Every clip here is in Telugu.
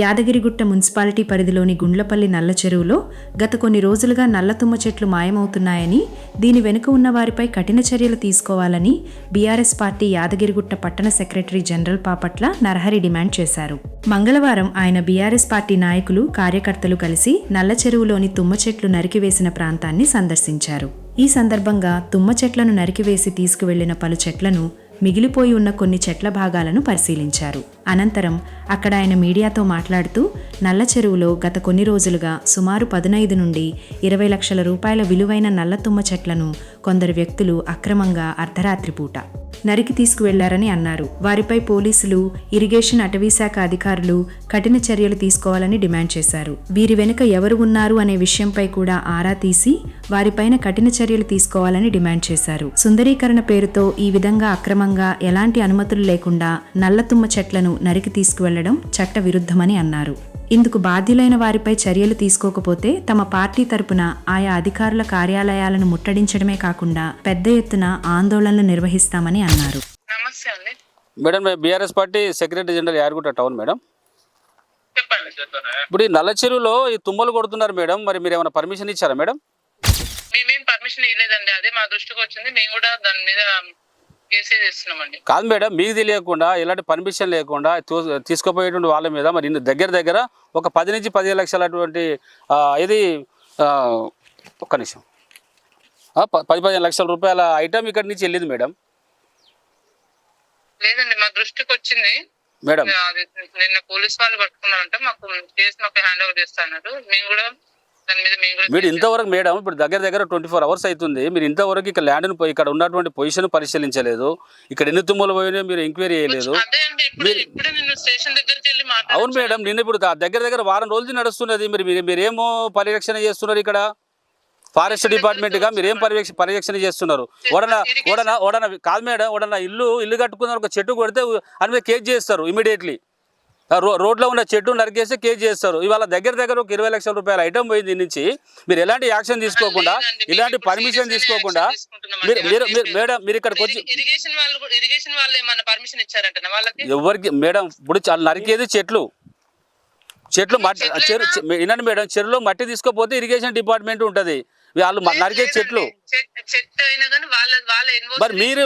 యాదగిరిగుట్ట మున్సిపాలిటీ పరిధిలోని గుండ్లపల్లి నల్ల చెరువులో గత కొన్ని రోజులుగా నల్లతుమ్మ చెట్లు మాయమవుతున్నాయని, దీని వెనుక ఉన్న వారిపై కఠిన చర్యలు తీసుకోవాలని బీఆర్ఎస్ పార్టీ యాదగిరిగుట్ట పట్టణ secretary general Papatla Narahari demand చేశారు. మంగళవారం ఆయన బీఆర్ఎస్ పార్టీ నాయకులు, కార్యకర్తలు కలిసి నల్ల చెరువులోని తుమ్మ చెట్లు నరికివేసిన ప్రాంతాన్ని సందర్శించారు. ఈ సందర్భంగా తుమ్మ చెట్లను నరికివేసి తీసుకువెళ్లిన పలు చెట్లను, మిగిలిపోయి ఉన్న కొన్ని చెట్ల భాగాలను పరిశీలించారు. అనంతరం అక్కడ ఆయన మీడియాతో మాట్లాడుతూ, నల్ల చెరువులో గత కొన్ని రోజులుగా సుమారు 15 నుండి 20 లక్షల రూపాయల విలువైన నల్లతుమ్మ చెట్లను కొందరు వ్యక్తులు అక్రమంగా అర్ధరాత్రి పూట నరికి తీసుకువెళ్లారని అన్నారు. వారిపై పోలీసులు, ఇరిగేషన్ అటవీశాఖ అధికారులు కఠిన చర్యలు తీసుకోవాలని డిమాండ్ చేశారు. వీరి వెనుక ఎవరు ఉన్నారు అనే విషయంపై కూడా ఆరా తీసి వారిపైన కఠిన చర్యలు తీసుకోవాలని డిమాండ్ చేశారు. సుందరీకరణ పేరుతో ఈ విధంగా అక్రమంగా ఎలాంటి అనుమతులు లేకుండా నల్లతుమ్మ చెట్లను నరికి తీసుకువెళ్లడం చట్ట విరుద్ధమని అన్నారు. ఇందుకు బాధ్యులైన వారిపై చర్యలు తీసుకోకపోతే తమ పార్టీ తరపున ఆయా అధికారుల కార్యాలయాలను ముట్టడించడమే కాకుండా పెద్ద ఎత్తున ఆందోళనలు నిర్వహిస్తామని అన్నారు. Madam, BRS party secretary general Yadagirigutta town. Madam, ఇప్పుడు ఈ నల్ల చెరువులో ఈ తుమ్మలు కొడుతున్నారు మేడం, మరి మీరు ఏమైనా పర్మిషన్ ఇచ్చారా మేడం? మేమేం పర్మిషన్ ఇవ్వలేదండి, అదే మా దృష్టికి వచ్చింది, మేము కూడా దాని మీద కేసే చేస్తున్నామండి. కాదు మేడం, మీకు తెలియకుండా ఎలాంటి పర్మిషన్ లేకుండా తీసుకుపోయేటువంటి వాళ్ళ మీద మరి దగ్గర ఒక 10 నుంచి 15 లక్షల అటువంటి ఇది ఒక్క నిమిషం 10-15 లక్షల రూపాయల ఐటమ్ ఇక్కడి నుంచి వెళ్ళింది మేడం. లేదండి, మా దృష్టికి వచ్చింది మేడం. నిన్న పోలీస్ వాళ్ళు పట్టుకున్నారంటే మాకు హ్యాండ్ ఓవర్ చేస్తున్నారు. మేము కూడా మీరు ఇంతవరకు మేడం, ఇప్పుడు దగ్గర 24 అవర్స్ అవుతుంది, మీరు ఇంతవరకు ఇక్కడ ల్యాండ్ను పోయి ఇక్కడ ఉన్నటువంటి పొజిషన్ పరిశీలించలేదు, ఇక్కడ ఎన్ని తుమ్మలు పోయినా మీరు ఎంక్వైరీ చేయలేదు. అవును మేడం, నిన్న ఇప్పుడు దగ్గర వారం రోజులు నడుస్తున్నది, మీరేమో పరిరక్షణ చేస్తున్నారు ఇక్కడ ఫారెస్ట్ డిపార్ట్మెంట్ గా, మీరేం పరిరక్షణ చేస్తున్నారు? ఓడన కాదు మేడం, ఓడన ఇల్లు కట్టుకున్న ఒక చెట్టు కొడితే అని మీద కేసు చేస్తారు ఇమీడియట్లీ. రోడ్లో ఉన్న చెట్టు నరికేసి కేసు చేస్తారు. ఇవాళ దగ్గర ఒక 20 లక్షల రూపాయల ఐటమ్ పోయింది. దీని నుంచి మీరు ఎలాంటి యాక్షన్ తీసుకోకుండా, ఇలాంటి పర్మిషన్ తీసుకోకుండా మేడం మీరు ఇక్కడికి వచ్చి ఎవరికి మేడం, ఇప్పుడు చాలా నరికేది చెట్లు వినండి మేడం, చెరువులో మట్టి తీసుకోపోతే ఇరిగేషన్ డిపార్ట్మెంట్ ఉంటుంది, వాళ్ళు నరికే చెట్లు. మరి మీరు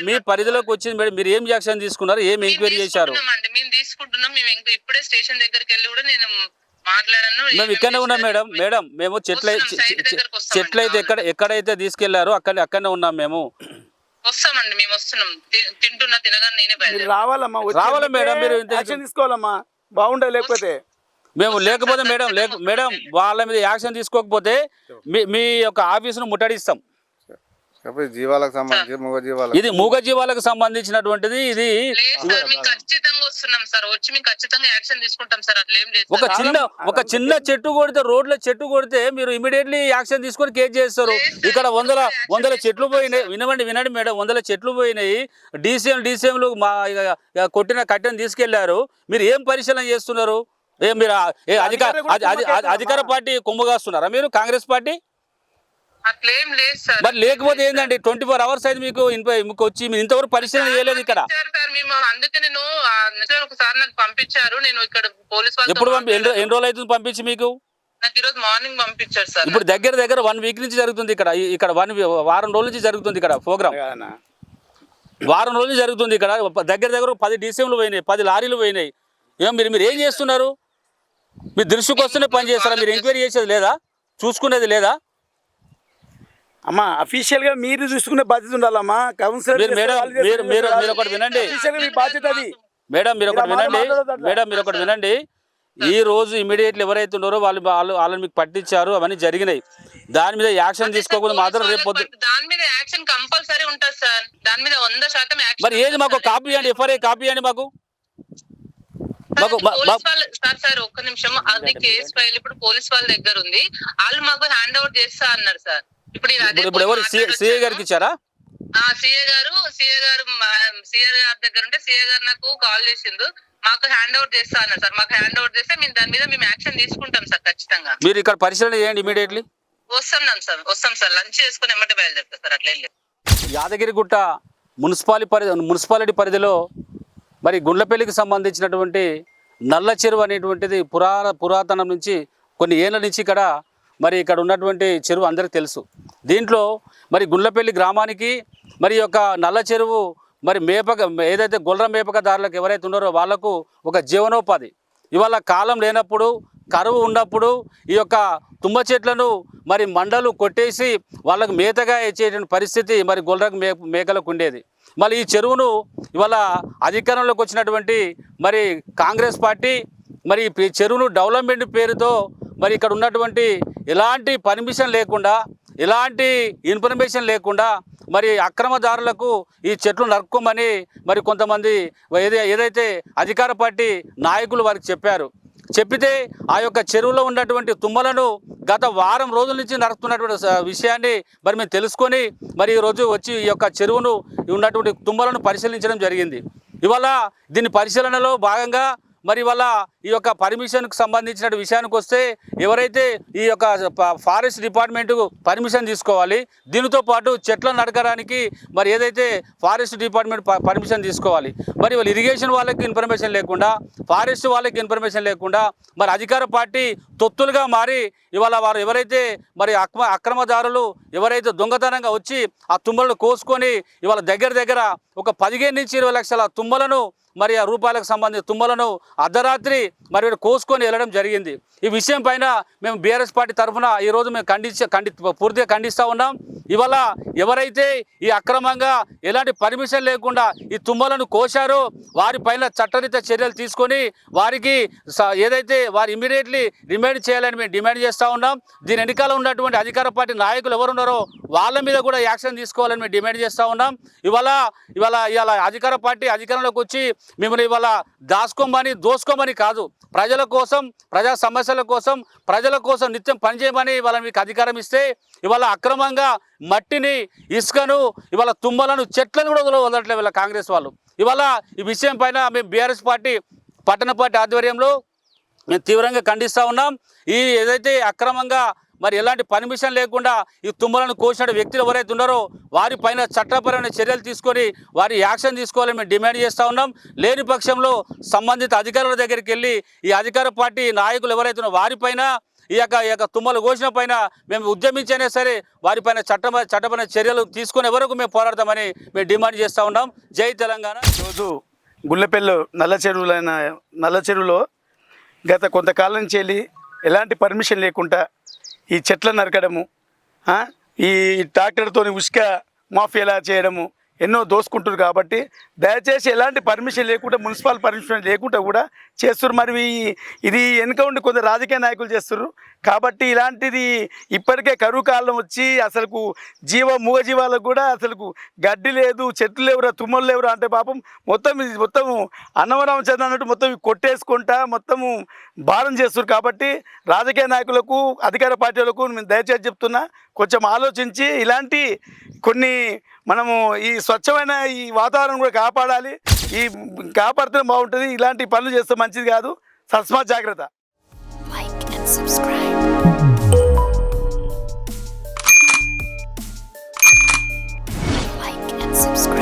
మీ పరిధిలోకి వచ్చింది మేడం, మీరు ఏం యాక్షన్ తీసుకున్నారు, ఏం ఎంక్వైరీ చేశారు? మేము ఇక్కడనే ఉన్నాం మేడం, మేము చెట్లయితే ఎక్కడైతే తీసుకెళ్లారో అక్కడనే ఉన్నాం మేము. వస్తామండి, మేము వస్తున్నాం, రావాలా మేడం, మీరు తీసుకోవాలమ్మా, బాగుండదు. లేకపోతే మేడం వాళ్ళ మీద యాక్షన్ తీసుకోకపోతే మీ యొక్క ఆఫీసును ముట్టడిస్తాం. జీవాలకు సంబంధించి ఇది మూగ జీవాలకు సంబంధించినటువంటిది. ఇది ఒక చిన్న చెట్టు కొడితే, రోడ్ల చెట్టు కొడితే మీరు ఇమీడియట్లీ యాక్షన్ తీసుకొని కేసు చేస్తారు. ఇక్కడ వందల చెట్లు పోయినాయి. వినండి మేడం, 100 చెట్లు పోయినాయి. డీసీఎంలు కొట్టిన కట్టెను తీసుకెళ్లారు. మీరు ఏం పరిశీలన చేస్తున్నారు? మీరు అధికార పార్టీ కొమ్ముగాస్తున్నారా మీరు, కాంగ్రెస్ పార్టీ? మరి లేకపోతే ఏంటండి, 24 అవర్స్ అయితే మీకు వచ్చి మీరు ఇంతవరకు పరిశీలన చేయలేదు ఇక్కడ. ఎప్పుడు ఎన్ని రోజులు అవుతుంది పంపించి మీకు? ఇప్పుడు దగ్గర 1 వీక్ నుంచి జరుగుతుంది ఇక్కడ వారం రోజుల నుంచి జరుగుతుంది ఇక్కడ ప్రోగ్రామ్. వారం రోజులు జరుగుతుంది ఇక్కడ. దగ్గర 10 డీసీఎంలు పోయినాయి, 10 లారీలు పోయినాయి. మీరు ఏం చేస్తున్నారు? మీ దృష్టికి వస్తూనే పని చేస్తారా? మీరు ఎంక్వైరీ చేసేది లేదా, చూసుకునేది లేదా? అమ్మా, అఫీషియల్ గా మీరు చూసుకునే బాధ్యత ఉండాలమ్మా. కౌన్సిలర్ మీరు ఒకటి వినండి మేడం, మీరు ఒకటి వినండి. ఈ రోజు ఇమీడియట్లీ ఎవరైతే ఉన్నారో వాళ్ళని మీకు పట్టించారు, అవన్నీ జరిగినాయి. దాని మీద యాక్షన్ తీసుకోకుండా మాత్రం రేపు మరి ఏది మాకు కాపీ ఇవ్వండి, ఎఫ్ఐఆర్ కాపీ ఇవ్వండి మాకు. ఒక్క నిమిషం, అది కేసు ఫైల్ ఇప్పుడు పోలీస్ వాళ్ళ దగ్గర ఉంది, వాళ్ళు మాకు హ్యాండ్ ఓవర్ చేస్తా అన్నారు సార్. ఇప్పుడు ఎవరు సిఐ గారికి ఇచ్చారా? సిఐ గారు దగ్గర ఉంటే సిఐ గారు నాకు కాల్ చేసిండు, మాకు హ్యాండ్ ఓవర్ చేస్తా అన్నారు సార్. మాకు హ్యాండ్ ఓవర్ చేస్తే దాని మీద మేము యాక్షన్ తీసుకుంటాం సార్ ఖచ్చితంగా. మీరు ఇక్కడ పరిశీలన చేయండి ఇమీడియట్లీ. వస్తాం సార్, లంచ్ చేసుకుని ఎమ్మటే బయలుదేరుతా సార్. అట్లా యాదగిరిగుట్ట మున్సిపాలిటీ పరిధిలో మరి గుండ్లపల్లికి సంబంధించినటువంటి నల్ల చెరువు అనేటువంటిది పురాతనం నుంచి కొన్ని ఏళ్ళ నుంచి ఇక్కడ ఉన్నటువంటి చెరువు అందరికీ తెలుసు. దీంట్లో మరి గుండ్లపల్లి గ్రామానికి మరి యొక్క నల్ల చెరువు మరి ఏదైతే గొర్రె మేపకదారులకు ఎవరైతే ఉన్నారో వాళ్లకు ఒక జీవనోపాధి. ఇవాళ కాలం లేనప్పుడు కరువు ఉన్నప్పుడు ఈ యొక్క తుమ్మ చెట్లను మరి మండలు కొట్టేసి వాళ్ళకు మేతగా ఇచ్చేటువంటి పరిస్థితి మరి గొర్రెలకు మేకలకు ఉండేది. మళ్ళీ ఈ చెరువును ఇవాళ అధికారంలోకి వచ్చినటువంటి మరి కాంగ్రెస్ పార్టీ మరి ఈ చెరువును డెవలప్మెంట్ పేరుతో మరి ఇక్కడ ఉన్నటువంటి ఎలాంటి పర్మిషన్ లేకుండా ఎలాంటి ఇన్ఫర్మేషన్ లేకుండా మరి అక్రమదారులకు ఈ చెట్లు నరుక్కోమని మరి కొంతమంది ఏదైతే అధికార పార్టీ నాయకులు వారికి చెప్పితే ఆ యొక్క చెరువులో ఉన్నటువంటి తుమ్మలను గత వారం రోజుల నుంచి నరుకుతున్నటువంటి విషయాన్ని మరి మేము తెలుసుకొని మరి ఈరోజు వచ్చి ఈ యొక్క చెరువును ఉన్నటువంటి తుమ్మలను పరిశీలించడం జరిగింది. ఇవాళ దీని పరిశీలనలో భాగంగా మరి ఇవాళ ఈ యొక్క పర్మిషన్కు సంబంధించిన విషయానికి వస్తే ఎవరైతే ఈ యొక్క ఫారెస్ట్ డిపార్ట్మెంట్కు పర్మిషన్ తీసుకోవాలి, దీనితో పాటు చెట్లను నరకడానికి మరి ఏదైతే ఫారెస్ట్ డిపార్ట్మెంట్ పర్మిషన్ తీసుకోవాలి. మరి వాళ్ళు ఇరిగేషన్ వాళ్ళకి ఇన్ఫర్మేషన్ లేకుండా, ఫారెస్ట్ వాళ్ళకి ఇన్ఫర్మేషన్ లేకుండా మరి అధికార పార్టీ తొత్తులుగా మారి ఇవాళ వారు ఎవరైతే మరి అక్రమదారులు ఎవరైతే దొంగతనంగా వచ్చి ఆ తుమ్మలను కోసుకొని ఇవాళ దగ్గర ఒక 15 నుంచి 20 లక్షల తుమ్మలను మరి ఆ రూపాయలకు సంబంధించిన తుమ్మలను అర్ధరాత్రి మరి కోసుకొని వెళ్ళడం జరిగింది. ఈ విషయం పైన మేము బీఆర్ఎస్ పార్టీ తరఫున ఈరోజు మేము పూర్తిగా ఖండిస్తూ ఉన్నాం. ఇవాళ ఎవరైతే ఈ అక్రమంగా ఎలాంటి పర్మిషన్ లేకుండా ఈ తుమ్మలను కోశారో వారిపైన చట్టరీత్యా చర్యలు తీసుకొని వారికి ఏదైతే వారు ఇమీడియట్లీ రిమైండ్ చేయాలని మేము డిమాండ్ చేస్తూ ఉన్నాం. దీని వెనకాల ఉన్నటువంటి అధికార పార్టీ నాయకులు ఎవరున్నారో వాళ్ళ మీద కూడా యాక్షన్ తీసుకోవాలని మేము డిమాండ్ చేస్తూ ఉన్నాం. ఇవాళ అధికార పార్టీ అధికారంలోకి వచ్చి మిమ్మల్ని ఇవాళ దోసుకోమని కాదు, ప్రజల కోసం, ప్రజా సమస్యల కోసం, ప్రజల కోసం నిత్యం పనిచేయమని ఇవాళ మీకు అధికారం ఇస్తే ఇవాళ అక్రమంగా మట్టిని, ఇసుకను, ఇవాళ తుమ్మలను, చెట్లను కూడా వదలట్లేదు ఇవాళ కాంగ్రెస్ వాళ్ళు. ఇవాళ ఈ విషయం పైన మేము బీఆర్ఎస్ పార్టీ పట్టణ పార్టీ ఆధ్వర్యంలో మేము తీవ్రంగా ఖండిస్తూ ఉన్నాం. ఈ ఏదైతే అక్రమంగా మరి ఎలాంటి పర్మిషన్ లేకుండా ఈ తుమ్మలను కోసిన వ్యక్తులు ఎవరైతే ఉన్నారో వారిపైన చట్టపరమైన చర్యలు తీసుకొని వారి యాక్షన్ తీసుకోవాలని మేము డిమాండ్ చేస్తూ ఉన్నాం. లేని పక్షంలో సంబంధిత అధికారుల దగ్గరికి వెళ్ళి ఈ అధికార పార్టీ నాయకులు ఎవరైతే ఉన్నారో వారిపైన ఈ యొక్క తుమ్మలు కోసిన పైన మేము ఉద్యమించైనా సరే వారిపైన చట్టపరమైన చర్యలు తీసుకునే వరకు మేము పోరాడతామని మేము డిమాండ్ చేస్తూ ఉన్నాం. జై తెలంగాణ. ఈరోజు గుళ్ళపల్లి నల్ల చెరువులో గత కొంతకాలం నుంచి వెళ్ళి ఎలాంటి పర్మిషన్ లేకుండా ఈ చెట్లను నరకడము, ఈ ట్రాక్టర్తో ఉసుక మాఫియా చేయడము ఎన్నో దోసుకుంటారు. కాబట్టి దయచేసి ఎలాంటి పర్మిషన్ లేకుండా, మున్సిపల్ పర్మిషన్ లేకుండా కూడా చేస్తారు. మరి ఇది వెనుక ఉండి కొందరు రాజకీయ నాయకులు చేస్తారు. కాబట్టి ఇలాంటిది ఇప్పటికే కరువు కాలం వచ్చి అసలుకు మూగజీవాలకు కూడా అసలుకు గడ్డి లేదు, చెట్లు లేవురా, తుమ్మలు లేవురా అంటే పాపం మొత్తం అన్నవరామచంద్ర అన్నట్టు మొత్తం కొట్టేసుకుంటా మొత్తము భారం చేస్తారు. కాబట్టి రాజకీయ నాయకులకు, అధికార పార్టీలకు నేను దయచేసి చెప్తున్నా, కొంచెం ఆలోచించి ఇలాంటి కొన్ని మనము ఈ స్వచ్ఛమైన ఈ వాతావరణం కూడా కాపాడాలి. ఈ కాపాడితే బాగుంటుంది. ఇలాంటి పనులు చేస్తే మంచిది కాదు. తస్మాత్ జాగ్రత్త. Like and subscribe. Like and subscribe.